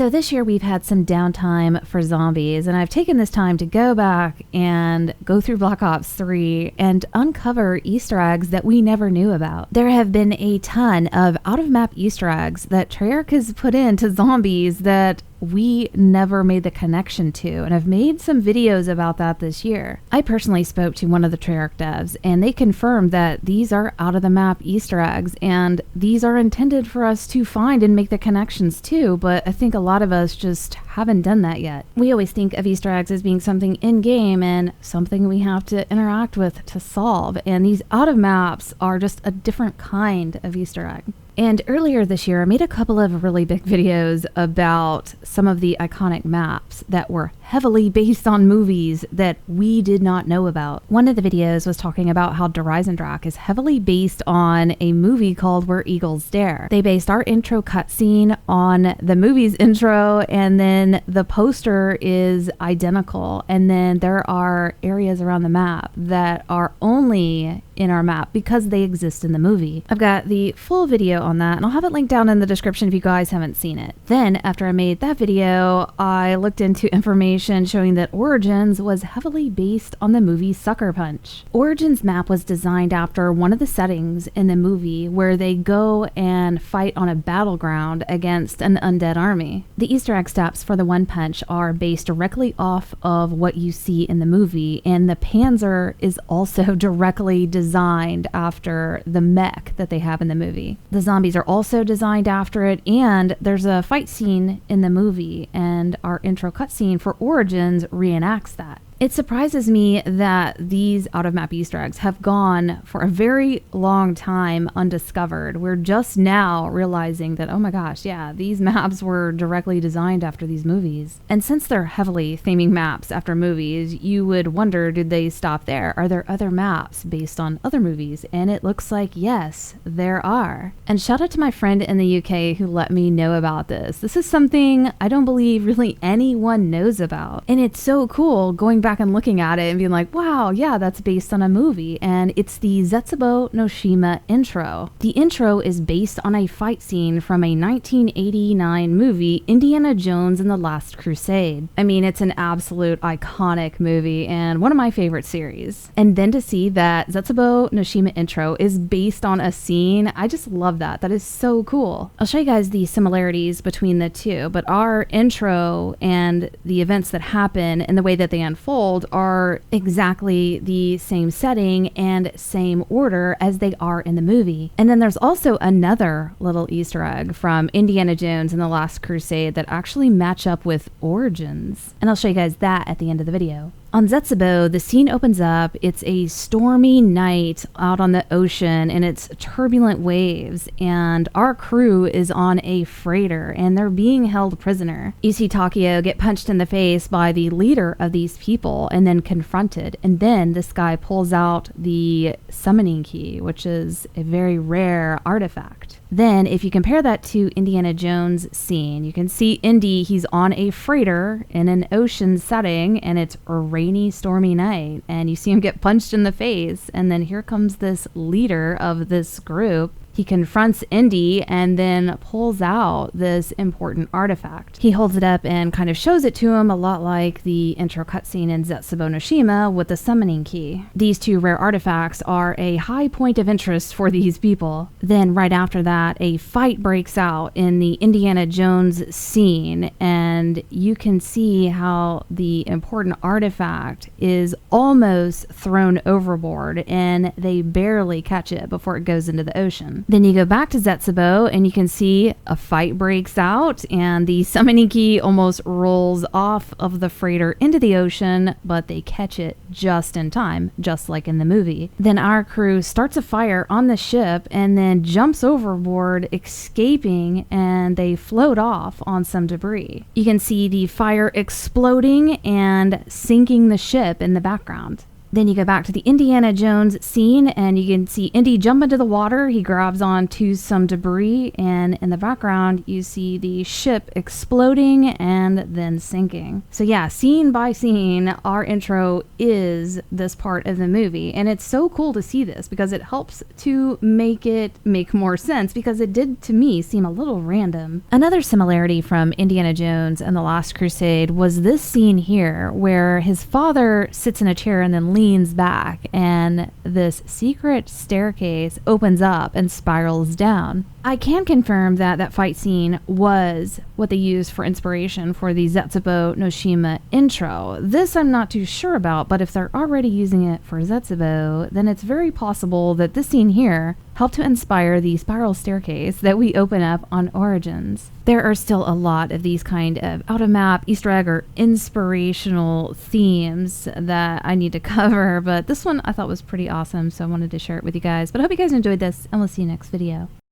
So this year we've had some downtime for zombies, and I've taken this time to go back and go through Black Ops 3 and uncover Easter eggs that we never knew about. There have been a ton of out-of-map Easter eggs that Treyarch has put into zombies that we never made the connection to, and I've made some videos about that this year. I personally spoke to one of the Treyarch devs, and they confirmed that these are out-of-the-map Easter eggs, and these are intended for us to find and make the connections too, but I think a lot of us just haven't done that yet. We always think of Easter eggs as being something in-game and something we have to interact with to solve, and these out-of-maps are just a different kind of Easter egg. And earlier this year, I made a couple of really big videos about some of the iconic maps that were heavily based on movies that we did not know about. One of the videos was talking about how Eisendrache is heavily based on a movie called Where Eagles Dare. They based our intro cutscene on the movie's intro, and then the poster is identical. And then there are areas around the map that are only in our map because they exist in the movie. I've got the full video on that, and I'll have it linked down in the description if you guys haven't seen it. Then, after I made that video, I looked into information showing that Origins was heavily based on the movie Sucker Punch. Origins map was designed after one of the settings in the movie where they go and fight on a battleground against an undead army. The Easter egg steps for the One Punch are based directly off of what you see in the movie, and the Panzer is also directly designed after the mech that they have in the movie. The zombies are also designed after it, and there's a fight scene in the movie, and our intro cutscene for Origins reenacts that. It surprises me that these out-of-map Easter eggs have gone for a very long time undiscovered. We're just now realizing that, oh my gosh, yeah, these maps were directly designed after these movies. And since they're heavily theming maps after movies, you would wonder, did they stop there? Are there other maps based on other movies? And it looks like, yes, there are. And shout out to my friend in the UK who let me know about this. This is something I don't believe really anyone knows about. And it's so cool going back and looking at it and being like, wow, yeah, that's based on a movie. And it's the Zetsubou No Shima intro. The intro is based on a fight scene from a 1989 movie, Indiana Jones and the Last Crusade. I mean, it's an absolute iconic movie and one of my favorite series. And then to see that Zetsubou No Shima intro is based on a scene, I just love that. That is so cool. I'll show you guys the similarities between the two, but our intro and the events that happen and the way that they unfold are exactly the same setting and same order as they are in the movie. And then there's also another little Easter egg from Indiana Jones and the Last Crusade that actually match up with Origins. And I'll show you guys that at the end of the video. On Zetsubou, the scene opens up. It's a stormy night out on the ocean and it's turbulent waves, and our crew is on a freighter and they're being held prisoner. You see Takeo get punched in the face by the leader of these people and then confronted, and then this guy pulls out the summoning key, which is a very rare artifact. Then, if you compare that to Indiana Jones' scene, you can see Indy, he's on a freighter in an ocean setting, and it's a rainy, stormy night, and you see him get punched in the face, and then here comes this leader of this group. He confronts Indy and then pulls out this important artifact. He holds it up and kind of shows it to him, a lot like the intro cutscene in Zetsubou No Shima with the summoning key. These two rare artifacts are a high point of interest for these people. Then right after that, a fight breaks out in the Indiana Jones scene, and you can see how the important artifact is almost thrown overboard and they barely catch it before it goes into the ocean. Then you go back to Zetsubou and you can see a fight breaks out and the summoning key almost rolls off of the freighter into the ocean, but they catch it just in time, just like in the movie. Then our crew starts a fire on the ship and then jumps overboard, escaping, and they float off on some debris. You can see the fire exploding and sinking the ship in the background. Then you go back to the Indiana Jones scene and you can see Indy jump into the water. He grabs onto some debris, and in the background you see the ship exploding and then sinking. So yeah, scene by scene, our intro is this part of the movie, and it's so cool to see this because it helps to make it make more sense, because it did to me seem a little random. Another similarity from Indiana Jones and the Last Crusade was this scene here where his father sits in a chair and then leans back, and this secret staircase opens up and spirals down. I can confirm that that fight scene was what they used for inspiration for the Zetsubou No Shima intro. This I'm not too sure about, but if they're already using it for Zetsubou, then it's very possible that this scene here helped to inspire the spiral staircase that we open up on Origins. There are still a lot of these kind of out-of-map, Easter egg, or inspirational themes that I need to cover, but this one I thought was pretty awesome, so I wanted to share it with you guys. But I hope you guys enjoyed this, and we'll see you next video.